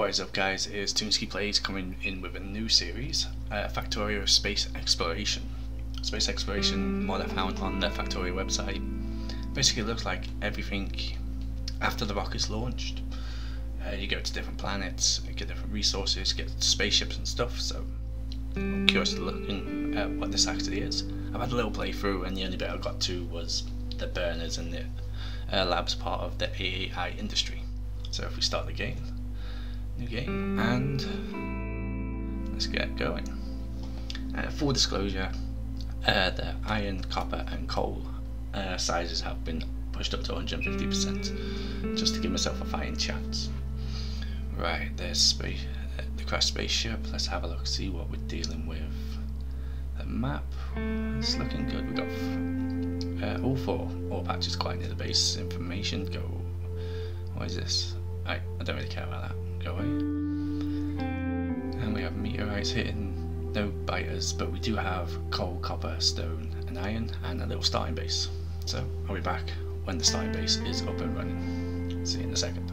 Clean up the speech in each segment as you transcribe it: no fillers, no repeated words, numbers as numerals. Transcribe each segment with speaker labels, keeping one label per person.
Speaker 1: What is up guys, it's Toonski Plays coming in with a new series, Factorio Space Exploration. Space Exploration mod I found on the Factorio website. Basically it looks like everything after the rocket's launched. You go to different planets, get different resources, get spaceships and stuff, so I'm curious to look at what this actually is. I've had a little playthrough and the only bit I got to was the burners and the labs part of the AAI industry. So if we start the game, new game, and let's get going. Full disclosure, the iron, copper and coal sizes have been pushed up to 150% just to give myself a fighting chance. Right, there's the crashed spaceship. Let's have a look, see what we're dealing with. The map, it's looking good. We've got all four ore patches quite near the base. Information, go. What is this? I don't really care about that. Go away. And we have meteorites hitting, no biters, but we do have coal, copper, stone and iron, and a little starting base. So I'll be back when the starting base is up and running. See you in a second.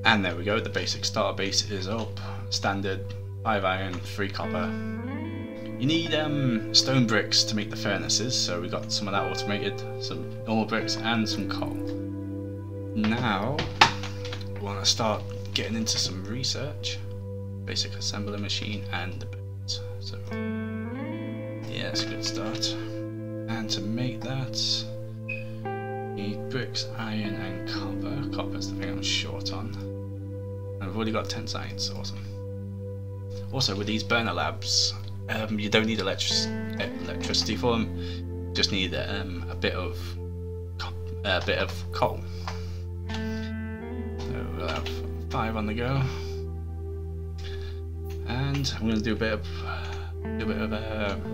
Speaker 1: And there we go, the basic starter base is up. Standard 5 iron, 3 copper. You need stone bricks to make the furnaces, so we got some of that automated, some normal bricks and some coal. Now we want to start getting into some research. Basic assembler machine and the bits. So yeah, it's a good start. And to make that, you need bricks, iron and copper. Copper's the thing I'm short on. And we've already got 10 science, awesome. Also with these burner labs, you don't need electricity for them. You just need a bit of coal. So we'll have 5 on the go, and I'm going to do a bit of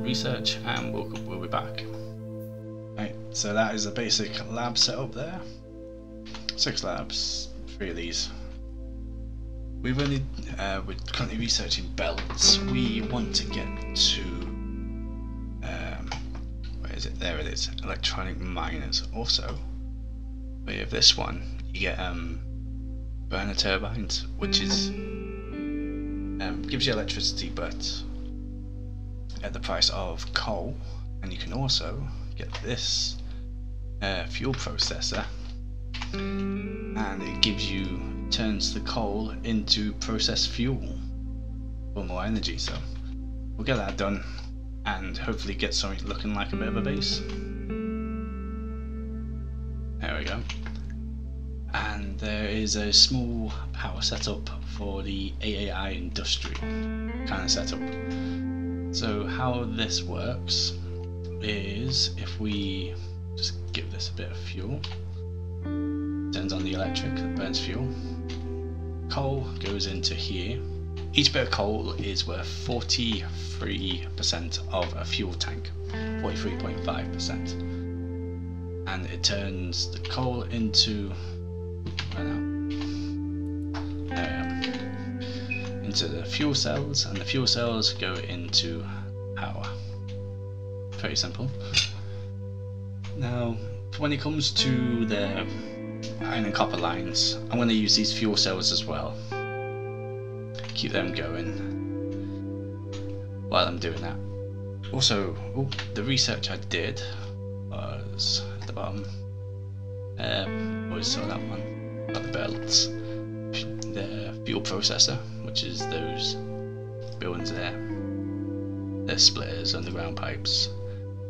Speaker 1: research, and we'll be back. Right, so that is a basic lab setup there. 6 labs, 3 of these. We're currently researching belts. We want to get to where is it? There it is. Electronic miners. Also, with this one, you get burner turbines, which is gives you electricity, but at the price of coal. And you can also get this fuel processor, and it turns the coal into processed fuel for more energy. So we'll get that done and hopefully get something looking like a bit of a base. There we go. And there is a small power setup for the AAI industry kind of setup. So how this works is if we just give this a bit of fuel, turns on the electric, burns fuel. Coal goes into here. Each bit of coal is worth 43% of a fuel tank, 43.5%, and it turns the coal into the fuel cells, and the fuel cells go into power. Very simple. Now, when it comes to the iron and copper lines, I'm going to use these fuel cells as well. Keep them going while I'm doing that. Also, the research I did was at the bottom. Always saw that one. Got the belts, the fuel processor, which is those buildings there. The splitters, underground pipes,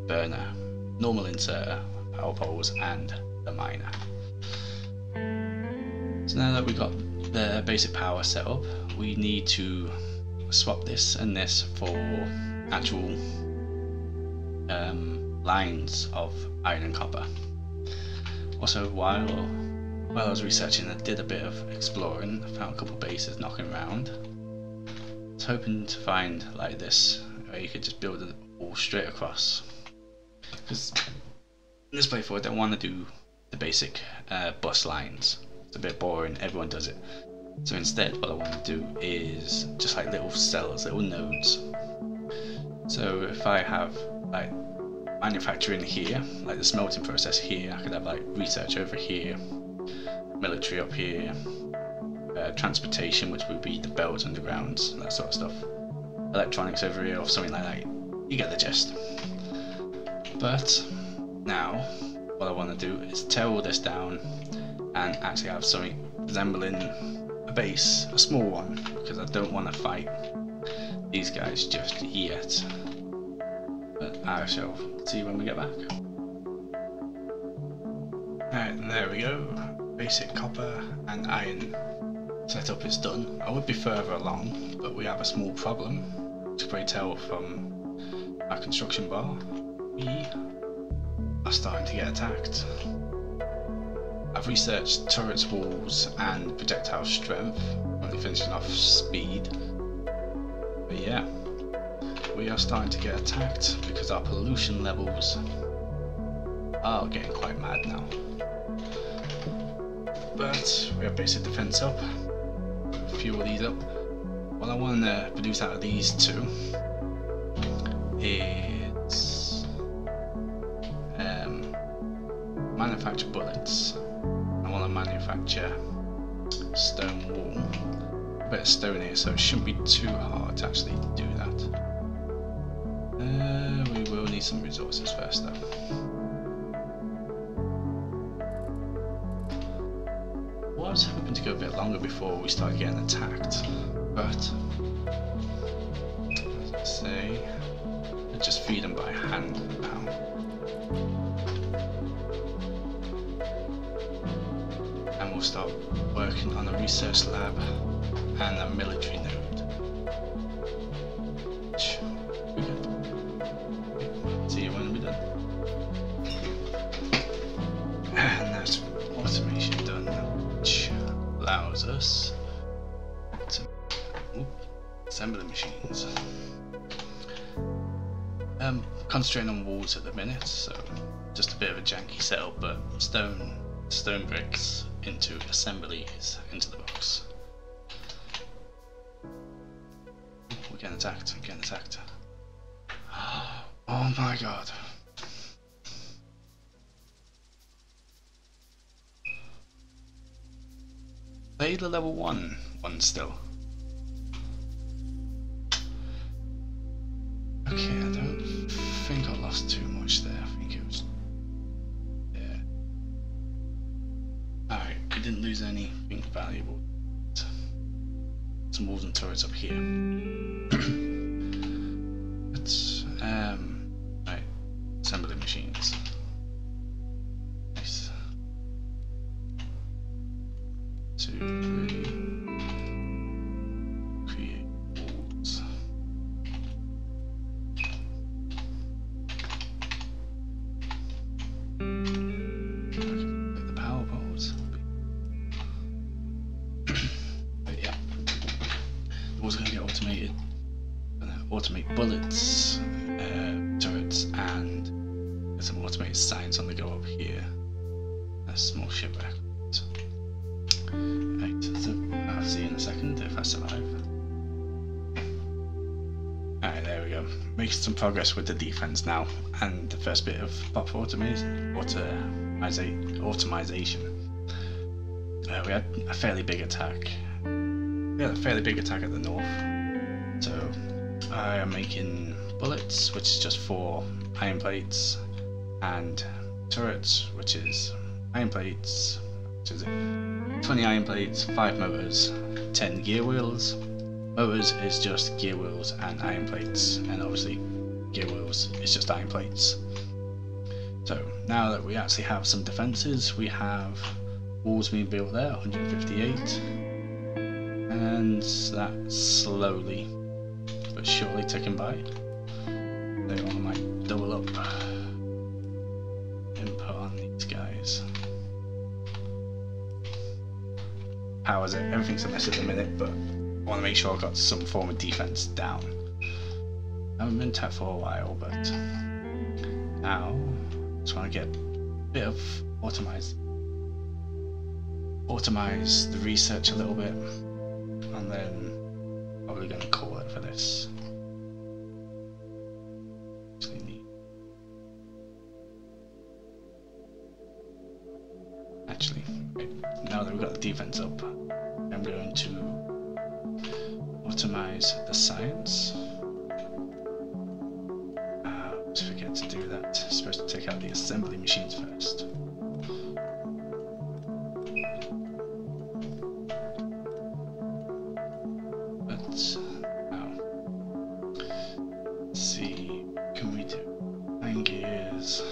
Speaker 1: burner, normal inserter, power poles, and the miner. So now that we've got the basic power set up, we need to swap this and this for actual lines of iron and copper. Also, while I was researching, I did a bit of exploring. I found a couple of bases knocking around. I was hoping to find like this, where you could just build it all straight across. Because in this playthrough I don't want to do the basic bus lines. It's a bit boring, everyone does it. So instead what I want to do is just like little cells, little nodes. So if I have like manufacturing here, like the smelting process here, I could have like research over here, military up here, transportation, which would be the belts and the grounds, that sort of stuff, electronics over here, or something like that. You get the gist. But now what I want to do is tear all this down and actually have something resembling a base, a small one, because I don't want to fight these guys just yet. But I shall see when we get back. Alright, there we go. Basic copper and iron setup is done. I would be further along, but we have a small problem. As you can tell from our construction bar, we are starting to get attacked. I've researched turrets, walls and projectile strength, only finishing off speed. But yeah, we are starting to get attacked because our pollution levels are getting quite mad now. But we have basic defense up, fuel these up. What I want to produce out of these two is manufacture bullets. I want to manufacture stone wall. A bit of stone here, so it shouldn't be too hard to actually do that. We will need some resources first though. I was hoping to go a bit longer before we start getting attacked, but as I say, let's just feed them by hand now. And we'll start working on a research lab and a military node. See you when we're done. And that's automation done, which allows us to assemble the machines. Concentrating on walls at the minute, so just a bit of a janky setup, but stone bricks into assemblies into the box. We're getting attacked, I'm getting attacked. Oh my god. Play the level 1 still. Okay, I don't think I lost too much there. I think it was... yeah. Alright, we didn't lose anything valuable. Some walls and turrets up here. Let's, right, assembly machines. Nice. 2, 3. Create walls. The power poles. But yeah, the walls are going to get automated. Automate bullets, turrets, and there's some automated signs on the go up here. A small shipwreck. Right, so I'll see you in a second if I survive. Alright, there we go. Making some progress with the defense now, and the first bit of pop automation. We had a fairly big attack. We had a fairly big attack at the north, so I am making bullets, which is just 4 iron plates, and turrets, which is iron plates, which is 20 iron plates, 5 motors, 10 gear wheels. Motors is just gear wheels and iron plates, and obviously gear wheels is just iron plates. So now that we actually have some defences, we have walls being built there, 158, and that's slowly but surely ticking by. They all might double up input on these guys. Powers it, everything's a mess at the minute, but I want to make sure I've got some form of defense down. I haven't been tapped for a while, but now I just want to get a bit of automize the research a little bit, and then probably going to call it for this. now that we've got the defense up, I'm going to optimize the science. Let's forget to do that. I'm supposed to take out the assembly machines first. But now, let's see, can we do 9 gears?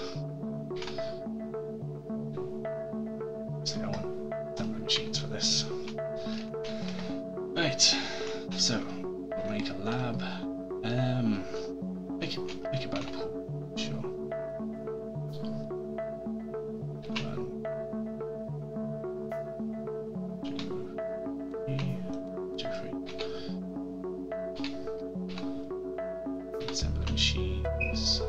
Speaker 1: See, I want assembly machines for this. Right, so we'll make a lab. Make it by the pool, sure. 1, 2, 3. Assembly machines.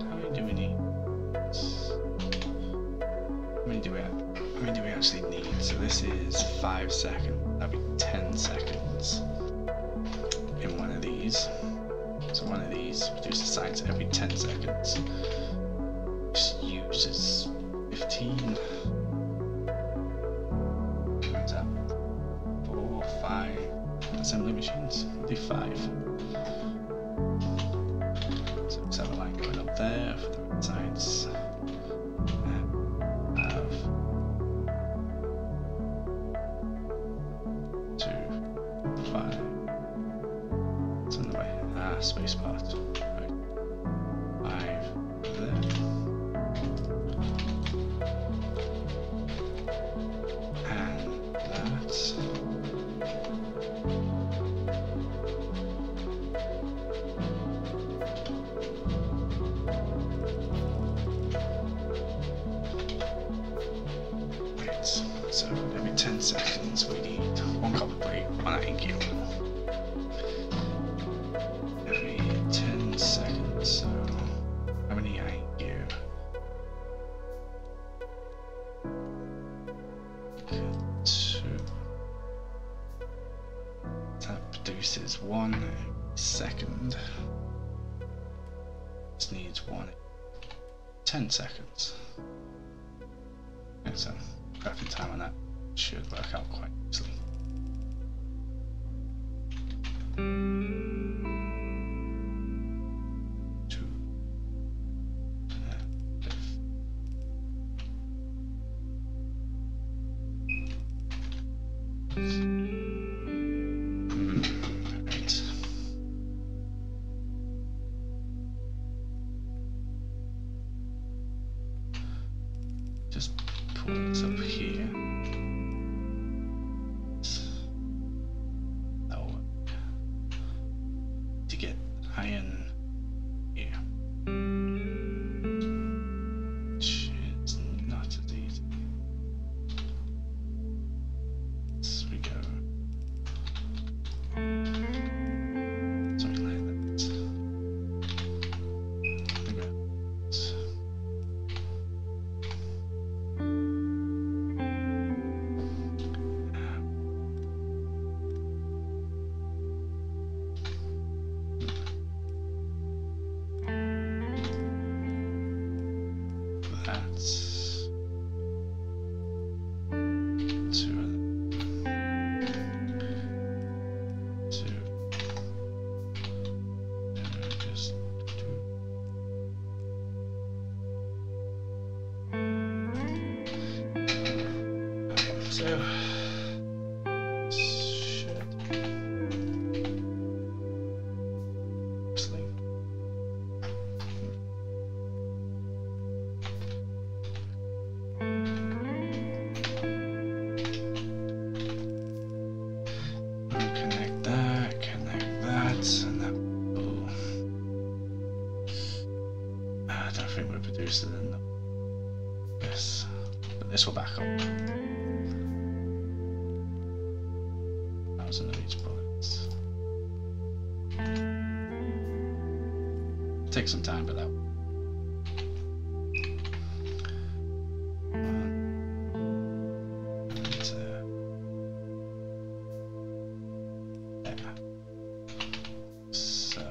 Speaker 1: How many do we need? How many do we actually need? So this is 5 seconds. That'd be 10 seconds in one of these. So one of these produces science every 10 seconds. This uses 15. What's that? 4, 5 assembly machines. Do 5. So let's have a line going up there for the red science. Have 2, 5. It's on the way. Space part. Right. 5 there. And that. Right. So every 10 seconds we need 1 copper plate, 1 iron cube. Every 10 seconds, so how many iron cube? Good, 2. That produces 1 every second. This needs 1 every 10 seconds. So crafting time on that should work out quite easily. Right. Just pull this up here. That'll work. To get iron here. Which is not as easy. As we go. Something like that. Like that. That's 2 of them. 2. Just 2. So should sleep. Connect that, and that will. I don't think we produced it in this, but this will back up. 1,000 of each bullets. Take some time, but that. So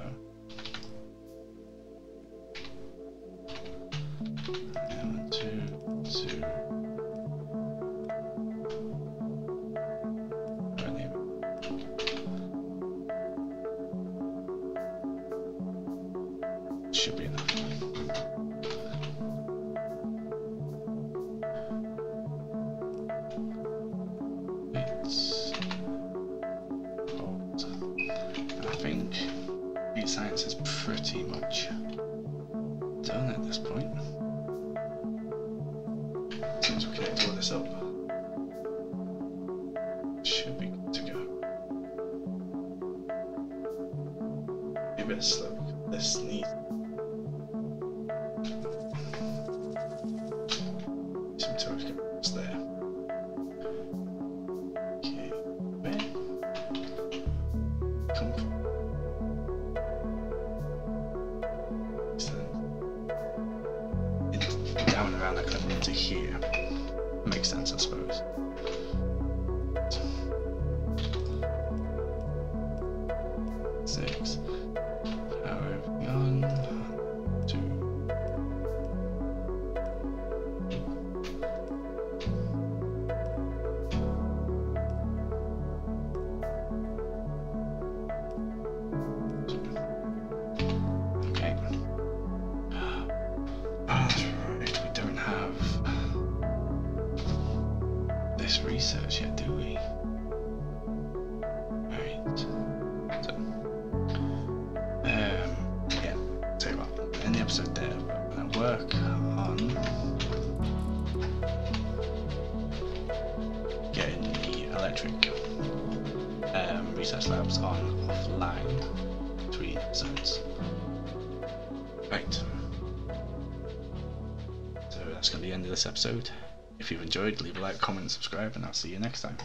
Speaker 1: pretty much done at this point. As soon as we connect all this up, should be good to go. Be a bit slow because this needs some torque cameras there. Okay, where? Come from. Down around that kind of into here. Makes sense, I suppose. Six. Power everything on. 2. Okay. That's right, we don't have this research yet, do we? Right. So, yeah, tell you what, in the episode there, we're going to work on getting the electric research labs on offline between episodes. Right. So that's going to be the end of this episode. If you've enjoyed, leave a like, comment, and subscribe, and I'll see you next time.